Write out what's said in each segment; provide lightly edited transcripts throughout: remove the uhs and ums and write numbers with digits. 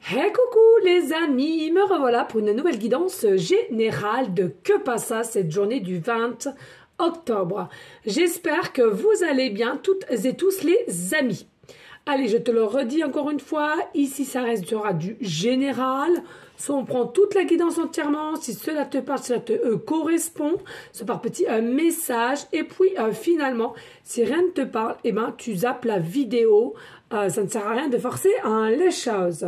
Hey coucou les amis, me revoilà pour une nouvelle guidance générale de Que passe ça cette journée du 20 octobre. J'espère que vous allez bien toutes et tous les amis. Allez, je te le redis encore une fois, ici ça restera du général. Soit on prend toute la guidance entièrement, si cela te parle, cela te correspond, c'est par petit message. Et puis finalement, si rien ne te parle, eh ben, tu zappes la vidéo. Ça ne sert à rien de forcer les choses.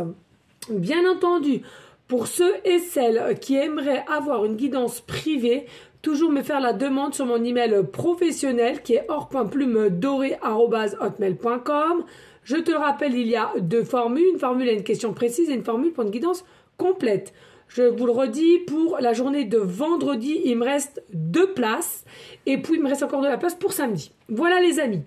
Bien entendu, pour ceux et celles qui aimeraient avoir une guidance privée, toujours me faire la demande sur mon email professionnel qui est or.plumedoré@hotmail.com. Je te le rappelle, il y a deux formules, une formule à une question précise et une formule pour une guidance complète. Je vous le redis, pour la journée de vendredi, il me reste 2 places et puis il me reste encore de la place pour samedi. Voilà les amis.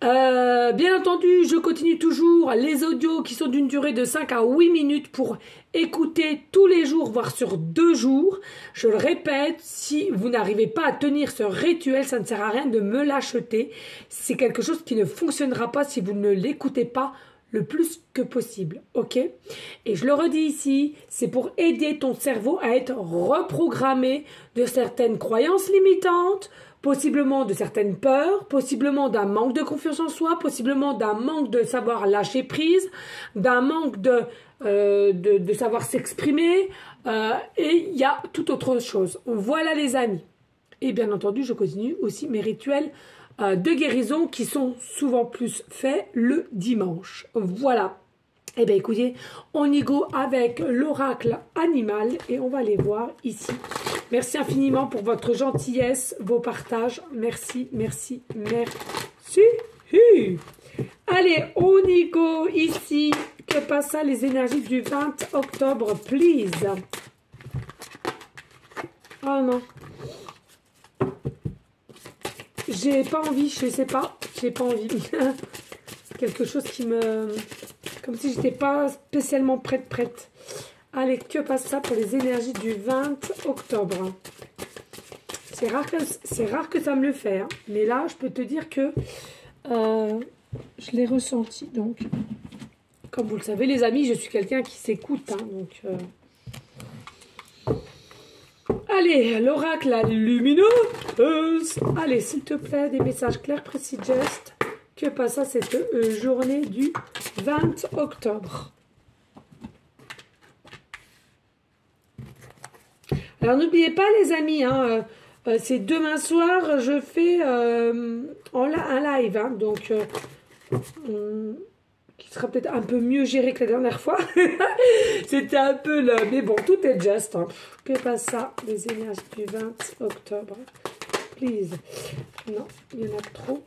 Bien entendu, je continue toujours les audios qui sont d'une durée de 5 à 8 minutes pour écouter tous les jours, voire sur 2 jours. Je le répète, si vous n'arrivez pas à tenir ce rituel, ça ne sert à rien de me l'acheter. C'est quelque chose qui ne fonctionnera pas si vous ne l'écoutez pas le plus que possible, ok? Et je le redis ici, c'est pour aider ton cerveau à être reprogrammé de certaines croyances limitantes, possiblement de certaines peurs, possiblement d'un manque de confiance en soi, possiblement d'un manque de savoir lâcher prise, d'un manque de savoir s'exprimer, et il y a toute autre chose. Voilà les amis. Et bien entendu, je continue aussi mes rituels de guérison qui sont souvent plus faits le dimanche. Voilà. Eh bien écoutez, on y go avec l'oracle animal et on va les voir ici. Merci infiniment pour votre gentillesse, vos partages. Merci, merci, merci. Allez, on y go ici. Que passe ça les énergies du 20 octobre, please. Oh non. J'ai pas envie, je sais pas. J'ai pas envie. Quelque chose qui me... Comme si j'étais pas spécialement prête. Allez, que passe ça pour les énergies du 20 octobre? C'est rare que ça me le fait. Hein. Mais là, je peux te dire que je l'ai ressenti. Donc, comme vous le savez, les amis, je suis quelqu'un qui s'écoute. Hein, donc, allez, l'oracle, la lumineuse. Allez, s'il te plaît, des messages clairs, précis, gestes. Que passe ça cette journée du 20 octobre? Alors, n'oubliez pas, les amis, hein, c'est demain soir, je fais un live, hein, donc qui sera peut-être un peu mieux géré que la dernière fois. C'était un peu là, mais bon, tout est juste. Hein. Que passe ça, les énergies du 20 octobre? Please. Non, il y en a trop.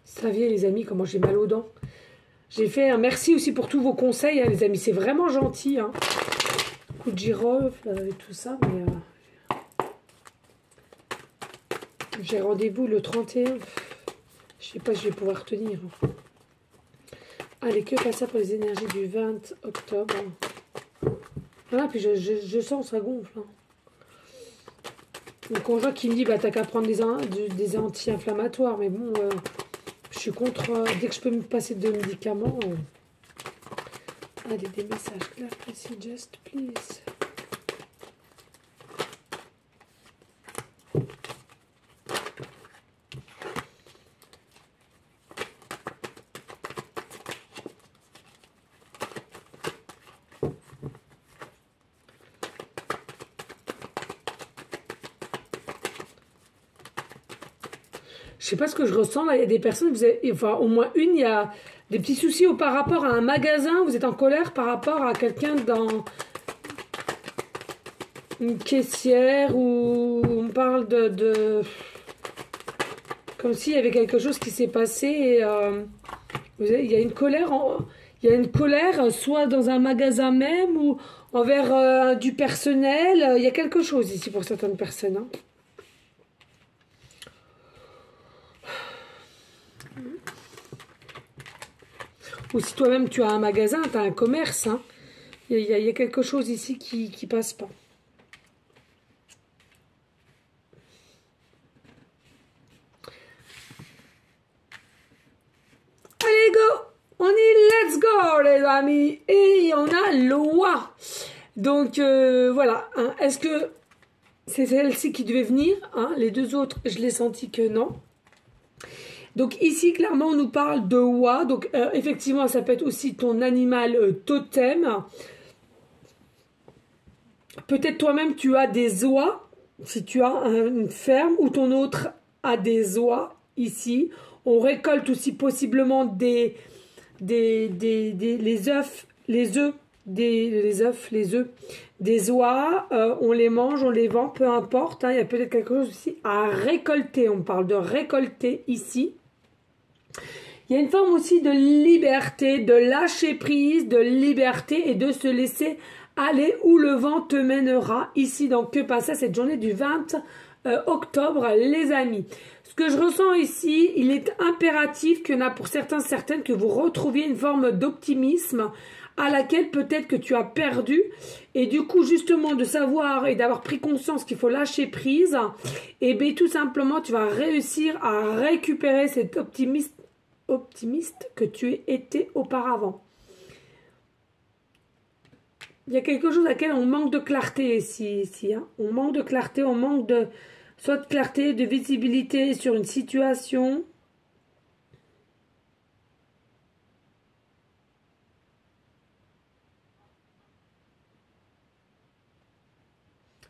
Vous saviez les amis comment j'ai mal aux dents. J'ai fait un merci aussi pour tous vos conseils hein, les amis, c'est vraiment gentil hein. Coup de girofle et tout ça mais j'ai rendez-vous le 31. Je sais pas si je vais pouvoir tenir. Allez, que passe ça pour les énergies du 20 octobre? Voilà, puis je sens ça gonfle hein. Mon conjoint qui me dit bah t'as qu'à prendre des anti-inflammatoires mais bon je suis contre, dès que je peux me passer de médicaments. Allez, des messages clairs, précis, just please. Je sais pas ce que je ressens. Là, il y a des personnes, vous avez, enfin, au moins une, il y a des petits soucis par rapport à un magasin. Vous êtes en colère par rapport à quelqu'un dans une caissière où on parle comme s'il y avait quelque chose qui s'est passé et il y a une colère, il y a une colère soit dans un magasin même ou envers du personnel. Il y a quelque chose ici pour certaines personnes. Hein. Ou si toi-même tu as un magasin, tu as un commerce. Hein. Il y a quelque chose ici qui passe pas. Allez, go! On est let's go, les amis! Et on a loi. Donc, voilà. Hein. Est-ce que c'est celle-ci qui devait venir? Hein? Les deux autres, je l'ai senti que non. Donc, ici, clairement, on nous parle de oie. Donc, effectivement, ça peut être aussi ton animal totem. Peut-être toi-même, tu as des oies. Si tu as une ferme ou ton autre a des oies ici. On récolte aussi possiblement les œufs des oies, on les mange, on les vend, peu importe. Hein, il y a peut-être quelque chose aussi à récolter. On parle de récolter ici. Il y a une forme aussi de liberté, de lâcher prise, de liberté et de se laisser aller où le vent te mènera. Ici, donc, que passait cette journée du 20 octobre, les amis. Ce que je ressens ici, il est impératif qu'il y en a pour certaines que vous retrouviez une forme d'optimisme à laquelle peut-être que tu as perdu. Et du coup, justement, de savoir et d'avoir pris conscience qu'il faut lâcher prise, et bien tout simplement, tu vas réussir à récupérer cet optimiste que tu étais auparavant. Il y a quelque chose à laquelle on manque de clarté ici hein. On manque de clarté, on manque de soit de clarté, de visibilité sur une situation.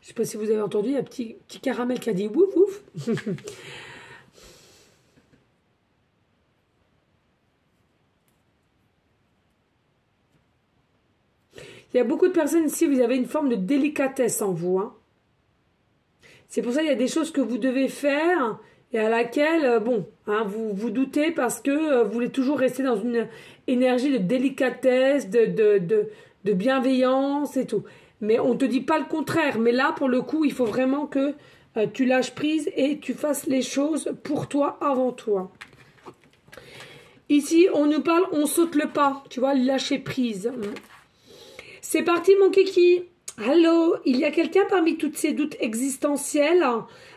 Je ne sais pas si vous avez entendu, il y a un petit caramel qui a dit ouf ouf. Il y a beaucoup de personnes ici, vous avez une forme de délicatesse en vous. Hein. C'est pour ça qu'il y a des choses que vous devez faire et à laquelle, bon, hein, vous doutez parce que vous voulez toujours rester dans une énergie de délicatesse, de bienveillance et tout. Mais on ne te dit pas le contraire. Mais là, pour le coup, il faut vraiment que tu lâches prise et tu fasses les choses pour toi, avant toi. Ici, on nous parle, on saute le pas. Tu vois, lâcher prise. C'est parti, mon kiki. Allô, il y a quelqu'un parmi toutes ces doutes existentiels?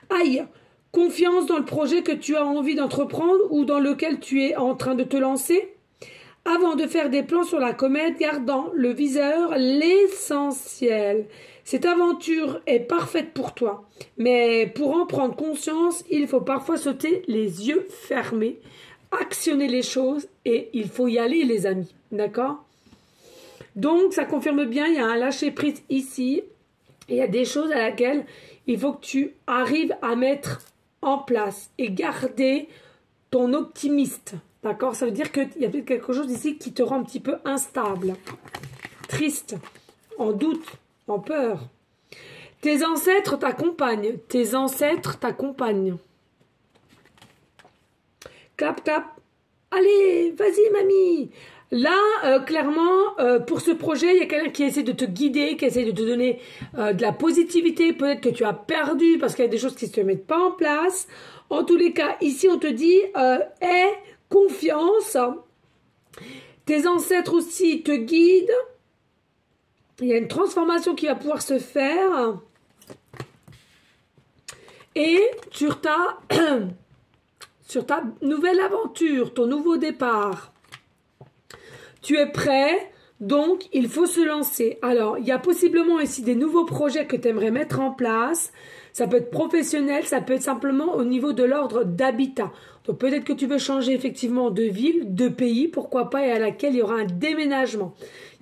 Aïe, confiance dans le projet que tu as envie d'entreprendre ou dans lequel tu es en train de te lancer? Avant de faire des plans sur la comète, gardant le viseur l'essentiel. Cette aventure est parfaite pour toi. Mais pour en prendre conscience, il faut parfois sauter les yeux fermés, actionner les choses et il faut y aller, les amis. D'accord ? Donc, ça confirme bien, il y a un lâcher-prise ici. Et il y a des choses à laquelle il faut que tu arrives à mettre en place et garder ton optimiste. D'accord? Ça veut dire qu'il y a peut-être quelque chose ici qui te rend un petit peu instable, triste, en doute, en peur. Tes ancêtres t'accompagnent. Tes ancêtres t'accompagnent. Clap, clap. Allez, vas-y, mamie. Là, clairement, pour ce projet, il y a quelqu'un qui essaie de te guider, qui essaie de te donner de la positivité. Peut-être que tu as perdu parce qu'il y a des choses qui ne se mettent pas en place. En tous les cas, ici, on te dit aie confiance. Tes ancêtres aussi te guident. Il y a une transformation qui va pouvoir se faire. Et sur ta nouvelle aventure, ton nouveau départ. Tu es prêt, donc il faut se lancer. Alors, il y a possiblement ici des nouveaux projets que tu aimerais mettre en place. Ça peut être professionnel, ça peut être simplement au niveau de l'ordre d'habitat. Donc peut-être que tu veux changer effectivement de ville, de pays, pourquoi pas, et à laquelle il y aura un déménagement.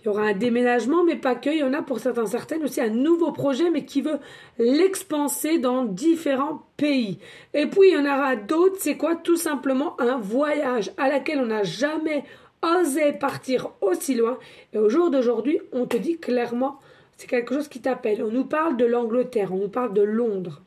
Il Il y aura un déménagement, mais pas que. Il y en a pour certaines aussi un nouveau projet, mais qui veut l'expanser dans différents pays. Et puis, il y en aura d'autres, c'est quoi? Tout simplement un voyage à laquelle on n'a jamais osé partir aussi loin. Et au jour d'aujourd'hui, on te dit clairement, c'est quelque chose qui t'appelle. On nous parle de l'Angleterre, on nous parle de Londres.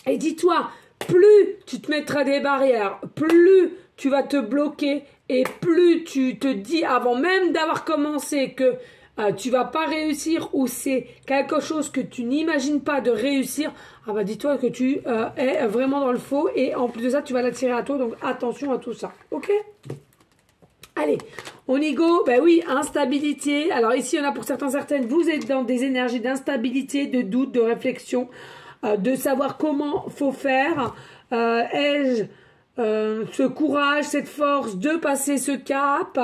Et dis-toi, plus tu te mettras des barrières, plus tu vas te bloquer et plus tu te dis avant même d'avoir commencé que tu vas pas réussir ou c'est quelque chose que tu n'imagines pas de réussir, ah bah dis-toi que tu es vraiment dans le faux et en plus de ça, tu vas l'attirer à toi. Donc attention à tout ça, ok? Allez, on y go. Ben oui, instabilité. Alors ici, il y en a pour certaines, vous êtes dans des énergies d'instabilité, de doute, de réflexion. De savoir comment faut faire, ai-je ce courage, cette force de passer ce cap.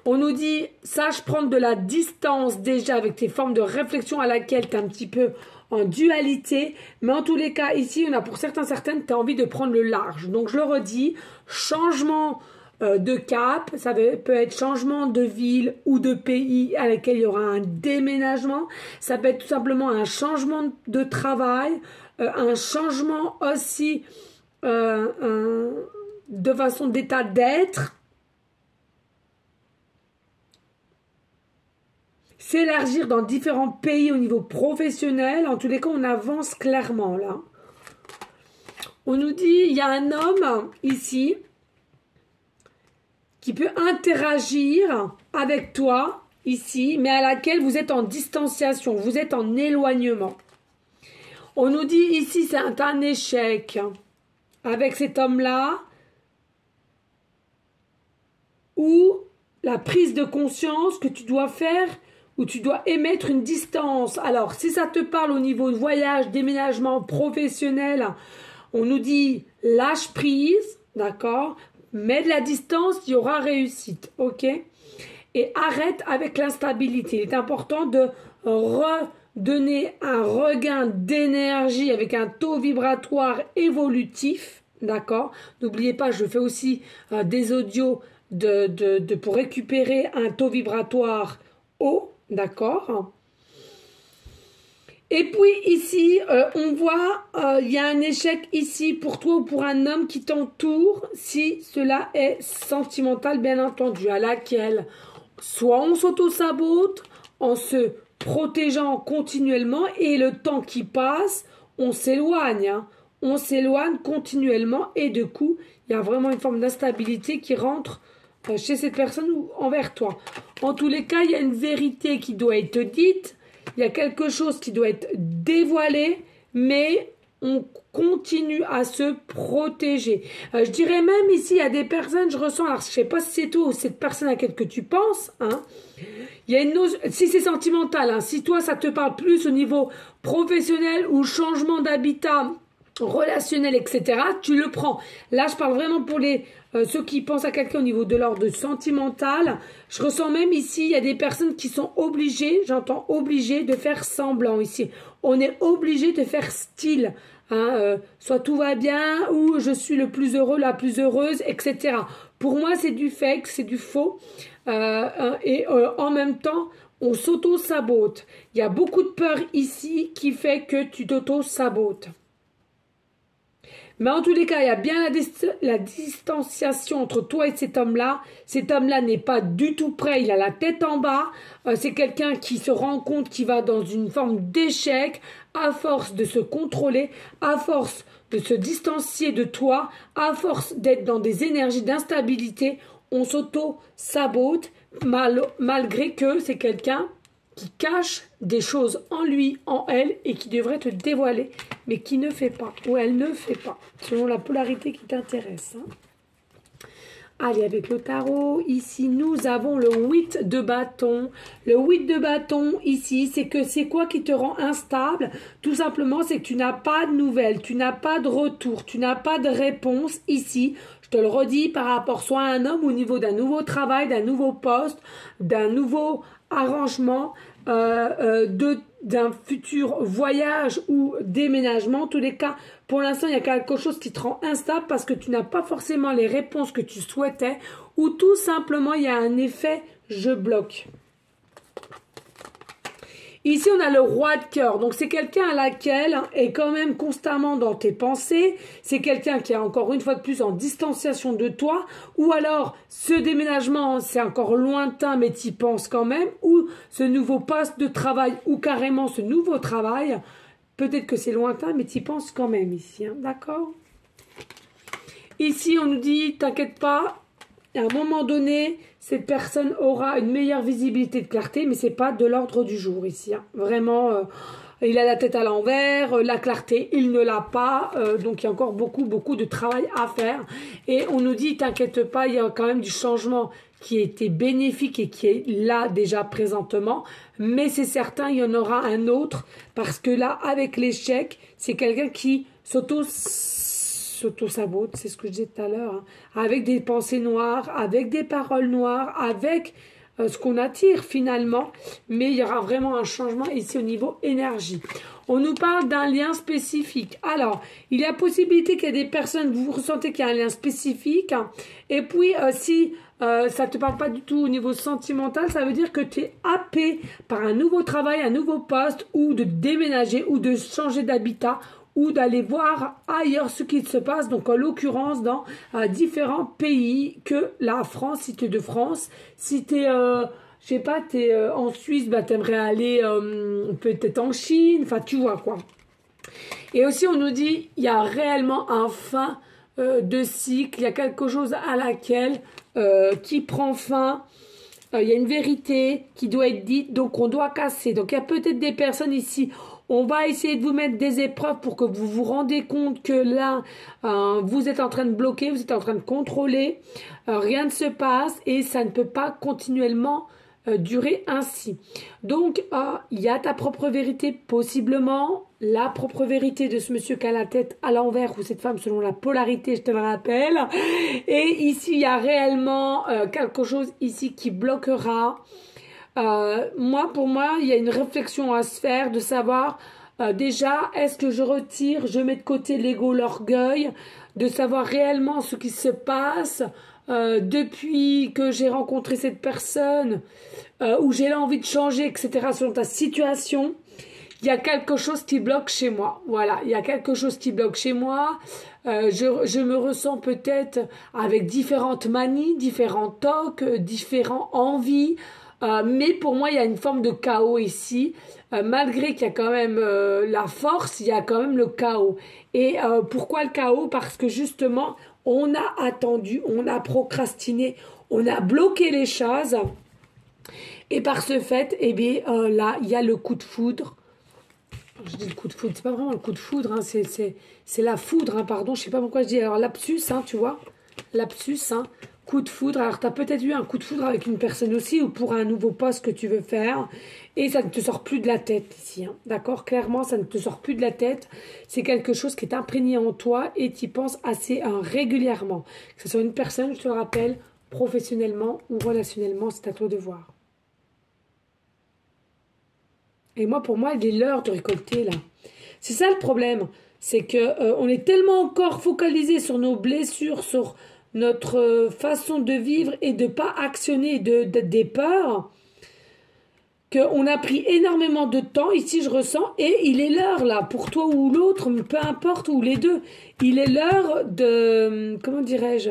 On nous dit, sache prendre de la distance déjà avec tes formes de réflexion à laquelle tu es un petit peu en dualité. Mais en tous les cas, ici, on a pour certaines, tu as envie de prendre le large. Donc je le redis, changement de cap, ça peut être changement de ville ou de pays à laquelle il y aura un déménagement, ça peut être tout simplement un changement de travail, un changement aussi de façon d'état d'être, s'élargir dans différents pays au niveau professionnel. En tous les cas, on avance clairement là. On nous dit, il y a un homme ici qui peut interagir avec toi ici, mais à laquelle vous êtes en distanciation, vous êtes en éloignement. On nous dit ici, c'est un échec avec cet homme-là, ou la prise de conscience que tu dois faire, où tu dois émettre une distance. Alors, si ça te parle au niveau de voyage, déménagement, professionnel, on nous dit lâche prise, d'accord? Mets de la distance, il y aura réussite, ok? Et arrête avec l'instabilité. Il est important de redonner un regain d'énergie avec un taux vibratoire évolutif, d'accord? N'oubliez pas, je fais aussi des audios pour récupérer un taux vibratoire haut, d'accord? Et puis ici, on voit, il y a un échec ici pour toi ou pour un homme qui t'entoure, si cela est sentimental, bien entendu, à laquelle soit on s'auto-sabote en se protégeant continuellement et le temps qui passe, on s'éloigne, hein. On s'éloigne continuellement et du coup, il y a vraiment une forme d'instabilité qui rentre chez cette personne ou envers toi. En tous les cas, il y a une vérité qui doit être dite. Il y a quelque chose qui doit être dévoilé, mais on continue à se protéger. Je dirais même ici, il y a des personnes, je ressens, alors je ne sais pas si c'est toi ou cette personne à laquelle tu penses, hein, il y a si c'est sentimental, hein, si toi ça te parle plus au niveau professionnel ou changement d'habitat, relationnel, etc., tu le prends. Là, je parle vraiment pour ceux qui pensent à quelqu'un au niveau de l'ordre sentimental. Je ressens même ici, il y a des personnes qui sont obligées, j'entends obligées de faire semblant ici. On est obligé de faire style. Hein, soit tout va bien, ou je suis le plus heureux, la plus heureuse, etc. Pour moi, c'est du fake, c'est du faux. En même temps, on s'auto-sabote. Il y a beaucoup de peur ici qui fait que tu t'auto-sabotes. Mais en tous les cas, il y a bien la distanciation entre toi et cet homme-là. Cet homme-là n'est pas du tout prêt, il a la tête en bas. C'est quelqu'un qui se rend compte qu'il va dans une forme d'échec à force de se contrôler, à force de se distancier de toi, à force d'être dans des énergies d'instabilité. On s'auto-sabote malgré que c'est quelqu'un qui cache des choses en lui, en elle, et qui devrait te dévoiler, mais qui ne fait pas, ou elle ne fait pas, selon la polarité qui t'intéresse. Hein. Allez, avec le tarot, ici, nous avons le 8 de bâton. Le 8 de bâton, ici, c'est quoi qui te rend instable? Tout simplement, c'est que tu n'as pas de nouvelles, tu n'as pas de retour, tu n'as pas de réponse ici. Je te le redis par rapport soit à un homme au niveau d'un nouveau travail, d'un nouveau poste, d'un nouveau arrangement, d'un futur voyage ou déménagement. En tous les cas, pour l'instant, il y a quelque chose qui te rend instable parce que tu n'as pas forcément les réponses que tu souhaitais ou tout simplement, il y a un effet « je bloque ». Ici, on a le roi de cœur. Donc, c'est quelqu'un à laquelle est quand même constamment dans tes pensées. C'est quelqu'un qui est encore une fois de plus en distanciation de toi. Ou alors, ce déménagement, c'est encore lointain, mais tu y penses quand même. Ou ce nouveau poste de travail, ou carrément ce nouveau travail. Peut-être que c'est lointain, mais tu y penses quand même ici. Hein, d'accord? Ici, on nous dit, t'inquiète pas. À un moment donné, cette personne aura une meilleure visibilité de clarté, mais c'est pas de l'ordre du jour ici. Hein. Vraiment, il a la tête à l'envers, la clarté, il ne l'a pas. Donc, il y a encore beaucoup de travail à faire. Et on nous dit, t'inquiète pas, il y a quand même du changement qui était bénéfique et qui est là déjà présentement. Mais c'est certain, il y en aura un autre. Parce que là, avec l'échec, c'est quelqu'un qui s'auto-sabote, c'est ce que je disais tout à l'heure, hein, avec des pensées noires, avec des paroles noires, avec ce qu'on attire finalement, mais il y aura vraiment un changement ici au niveau énergie. On nous parle d'un lien spécifique. Alors, il y a possibilité qu'il y ait des personnes, vous ressentez qu'il y a un lien spécifique, hein, et puis si ça ne te parle pas du tout au niveau sentimental, ça veut dire que tu es happé par un nouveau travail, un nouveau poste, ou de déménager, ou de changer d'habitat, ou d'aller voir ailleurs ce qui se passe, donc en l'occurrence dans différents pays que la France, si tu es de France, si tu es, je sais pas, tu es en Suisse, bah, tu aimerais aller peut-être en Chine, enfin tu vois quoi. Et aussi on nous dit, il y a réellement un fin de cycle, il y a quelque chose à laquelle qui prend fin. Il y a une vérité qui doit être dite, donc on doit casser. Donc il y a peut-être des personnes ici, on va essayer de vous mettre des épreuves pour que vous vous rendez compte que là, vous êtes en train de bloquer, vous êtes en train de contrôler, rien ne se passe et ça ne peut pas continuellement durer ainsi. Donc, il y a ta propre vérité, possiblement la propre vérité de ce monsieur qui a la tête à l'envers ou cette femme selon la polarité, je te le rappelle. Et ici, il y a réellement quelque chose ici qui bloquera. Pour moi, il y a une réflexion à se faire de savoir déjà, est-ce que je retire, je mets de côté l'ego, l'orgueil, de savoir réellement ce qui se passe depuis que j'ai rencontré cette personne, où j'ai l'envie de changer, etc. selon ta situation. Il y a quelque chose qui bloque chez moi. Voilà, il y a quelque chose qui bloque chez moi. Je me ressens peut-être avec différentes manies, différents tocs, différentes envies. Mais pour moi, il y a une forme de chaos ici. Malgré qu'il y a quand même la force, il y a quand même le chaos. Et pourquoi le chaos? Parce que justement, on a attendu, on a procrastiné, on a bloqué les choses. Et par ce fait, eh bien, là, il y a le coup de foudre. Je dis le coup de foudre, c'est pas vraiment le coup de foudre, hein, c'est la foudre, hein, pardon, je sais pas pourquoi je dis. Alors, lapsus, hein, tu vois, lapsus, hein, coup de foudre. Alors, tu as peut-être eu un coup de foudre avec une personne aussi ou pour un nouveau poste que tu veux faire et ça ne te sort plus de la tête ici, hein, d'accord? Clairement, ça ne te sort plus de la tête. C'est quelque chose qui est imprégné en toi et tu y penses assez régulièrement. Que ce soit une personne, je te le rappelle, professionnellement ou relationnellement, c'est à toi de voir. Et moi, pour moi, il est l'heure de récolter, là. C'est ça le problème. C'est que on est tellement encore focalisé sur nos blessures, sur notre façon de vivre et de ne pas actionner des peurs, qu'on a pris énormément de temps. Ici, je ressens. Et il est l'heure, là, pour toi ou l'autre, peu importe, ou les deux. Il est l'heure de... Comment dirais-je?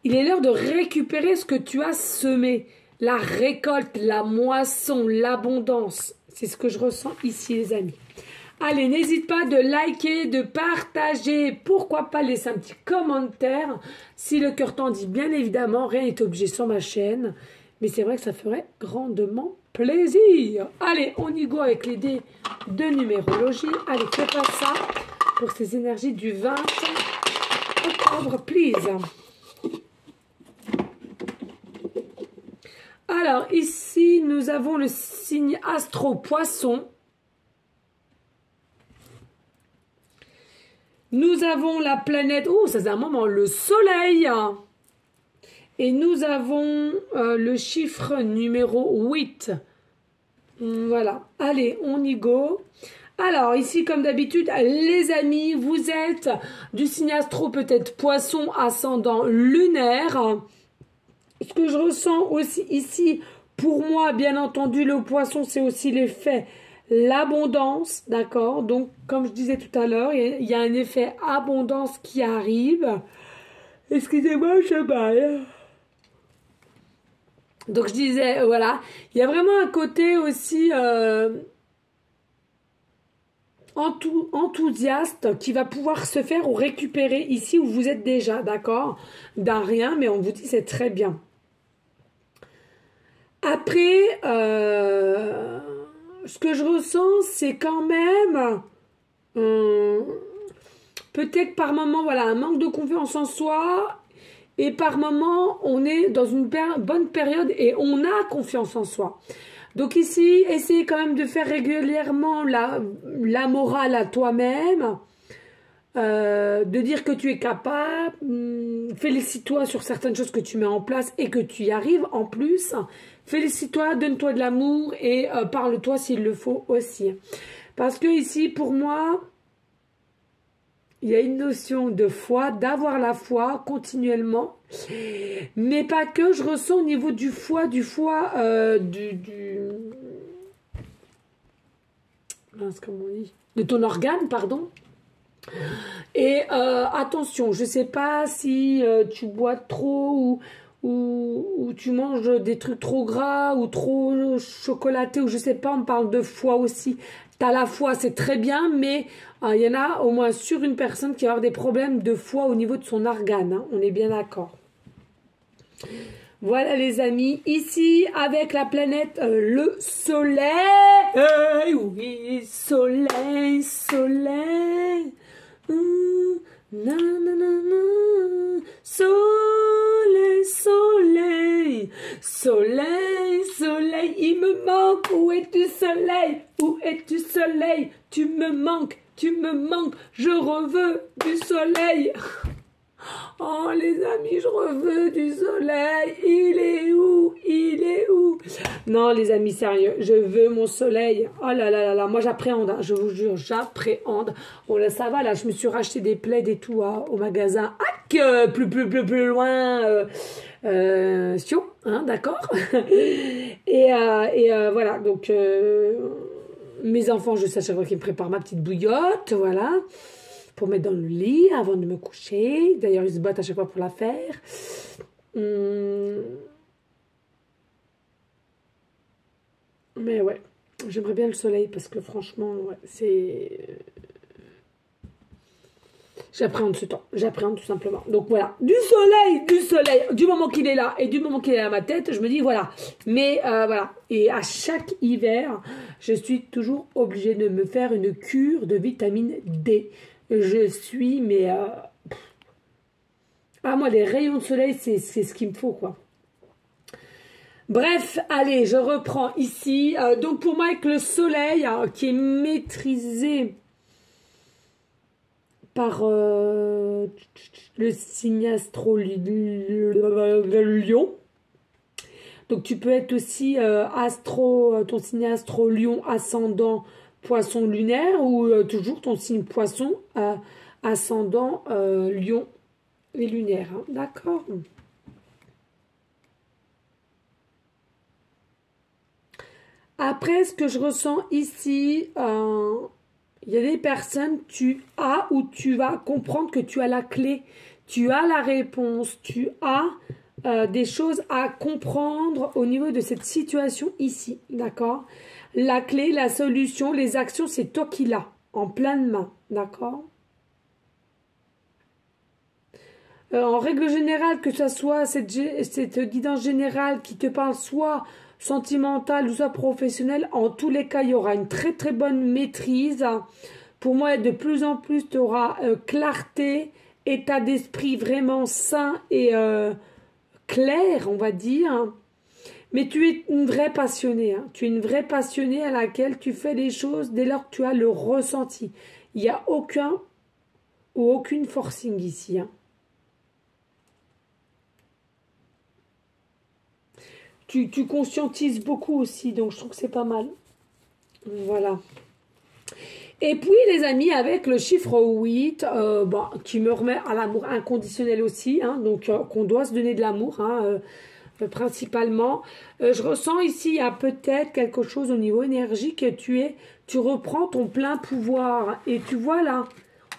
Il est l'heure de récupérer ce que tu as semé. La récolte, la moisson, l'abondance. C'est ce que je ressens ici, les amis. Allez, n'hésite pas de liker, de partager. Pourquoi pas laisser un petit commentaire. Si le cœur t'en dit, bien évidemment, rien n'est obligé sur ma chaîne. Mais c'est vrai que ça ferait grandement plaisir. Allez, on y go avec les dés de numérologie. Allez, fais pas ça pour ces énergies du 20 octobre, please. Alors, ici, nous avons le signe astro-poisson. Nous avons la planète, oh ça c'est un moment, le soleil. Et nous avons le chiffre numéro 8. Voilà, allez, on y go. Alors, ici, comme d'habitude, les amis, vous êtes du signe astro, peut-être poisson, ascendant lunaire. Ce que je ressens aussi ici, pour moi, bien entendu, le poisson, c'est aussi l'effet l'abondance, d'accord? Donc, comme je disais tout à l'heure, il y a un effet abondance qui arrive. Excusez-moi, je baille. Donc, je disais, voilà, il y a vraiment un côté aussi... enthousiaste qui va pouvoir se faire ou récupérer ici où vous êtes déjà, d'accord? D'un rien, mais on vous dit c'est très bien. Après, ce que je ressens, c'est quand même peut-être par moment, voilà, un manque de confiance en soi. Et par moment, on est dans une bonne période et on a confiance en soi. Donc ici, essayez quand même de faire régulièrement la morale à toi-même, de dire que tu es capable, félicite-toi sur certaines choses que tu mets en place et que tu y arrives en plus. Félicite-toi, donne-toi de l'amour et parle-toi s'il le faut aussi. Parce que ici, pour moi, il y a une notion de foi, d'avoir la foi continuellement, mais pas que, je ressens au niveau du foie, mince, comment on dit, de ton organe, pardon. Et attention, je sais pas si tu bois trop ou tu manges des trucs trop gras ou trop chocolatés ou je sais pas, on parle de foie aussi. T'as la foi, c'est très bien, mais il y en a au moins sur une personne qui va avoir des problèmes de foie au niveau de son organe, hein, on est bien d'accord. Voilà les amis, ici avec la planète le soleil, oui, soleil, soleil, nanana. Soleil, soleil, soleil, soleil, il me manque, où es-tu soleil, où es-tu soleil, tu me manques, je reveux du soleil. Oh les amis, je reveux du soleil, il est où, il est où? Non les amis, sérieux, je veux mon soleil. Oh là là là là, moi j'appréhende, hein, je vous jure, j'appréhende. Bon là ça va, là je me suis racheté des plaids et tout au magasin. Plus loin, Sio, hein, d'accord. et voilà, donc mes enfants, je sais à chaque fois qu'ils me préparent ma petite bouillotte, voilà. Pour mettre dans le lit avant de me coucher. D'ailleurs, ils se battent à chaque fois pour la faire. Mais ouais, j'aimerais bien le soleil parce que franchement, ouais, c'est... J'appréhende ce temps, j'appréhende tout simplement. Donc voilà, du soleil, du moment qu'il est là et du moment qu'il est à ma tête, je me dis voilà. Mais voilà, et à chaque hiver, je suis toujours obligée de me faire une cure de vitamine D. Je suis, mais... ah, moi, les rayons de soleil, c'est ce qu'il me faut, quoi. Bref, allez, je reprends ici. Donc, pour moi, avec le soleil, qui est maîtrisé par le signe astro Lion. Donc, tu peux être aussi ton signe astro Lion ascendant Poisson lunaire ou toujours ton signe Poisson ascendant Lion et lunaire, hein, d'accord. Après, ce que je ressens ici, il y a des personnes, tu as ou tu vas comprendre que tu as la clé, tu as la réponse, tu as des choses à comprendre au niveau de cette situation ici, d'accord. La clé, la solution, les actions, c'est toi qui l'as, en pleine main, d'accord. En règle générale, que ce soit cette guidance générale qui te parle soit sentimentale ou soit professionnelle, en tous les cas, il y aura une très très bonne maîtrise. Pour moi, de plus en plus, tu auras clarté, état d'esprit vraiment sain et clair, on va dire. Mais tu es une vraie passionnée, hein. Tu es une vraie passionnée à laquelle tu fais les choses dès lors que tu as le ressenti. Il n'y a aucun ou aucune forcing ici. Hein. Tu conscientises beaucoup aussi, donc je trouve que c'est pas mal. Voilà. Et puis, les amis, avec le chiffre 8, qui me remet à l'amour inconditionnel aussi, hein, donc qu'on doit se donner de l'amour, hein, principalement. Je ressens ici, il y a peut-être quelque chose au niveau énergique, tu reprends ton plein pouvoir. Et tu vois là,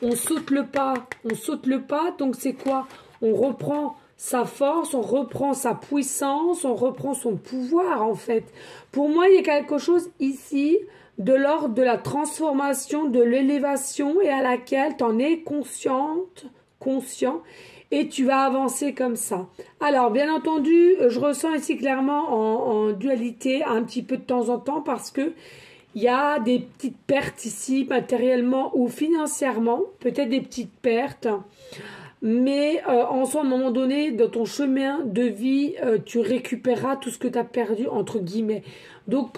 on saute le pas, donc c'est quoi? On reprend sa force, on reprend sa puissance, on reprend son pouvoir en fait. Pour moi, il y a quelque chose ici de l'ordre de la transformation, de l'élévation et à laquelle tu en es conscient et tu vas avancer comme ça. Alors, bien entendu, je ressens ici clairement en dualité un petit peu de temps en temps parce que il y a des petites pertes ici, matériellement ou financièrement, peut-être des petites pertes. Mais en soi, à un moment donné, dans ton chemin de vie, tu récupéreras tout ce que tu as perdu, entre guillemets. Donc,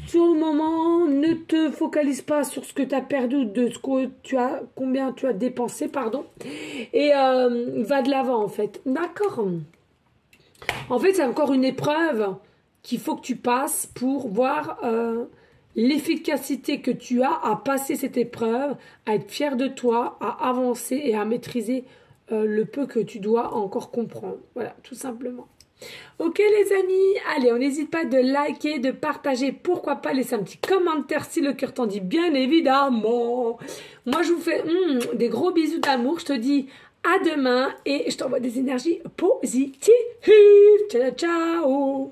sur le moment, ne te focalise pas sur ce que tu as perdu, de ce que combien tu as dépensé, pardon. Et va de l'avant, en fait. D'accord. En fait, c'est encore une épreuve qu'il faut que tu passes pour voir l'efficacité que tu as à passer cette épreuve, à être fier de toi, à avancer et à maîtriser le peu que tu dois encore comprendre. Voilà, tout simplement. Ok les amis, allez, on n'hésite pas de liker, de partager, pourquoi pas laisser un petit commentaire si le cœur t'en dit, bien évidemment. Moi je vous fais des gros bisous d'amour, je te dis à demain et je t'envoie des énergies positives. Ciao, ciao.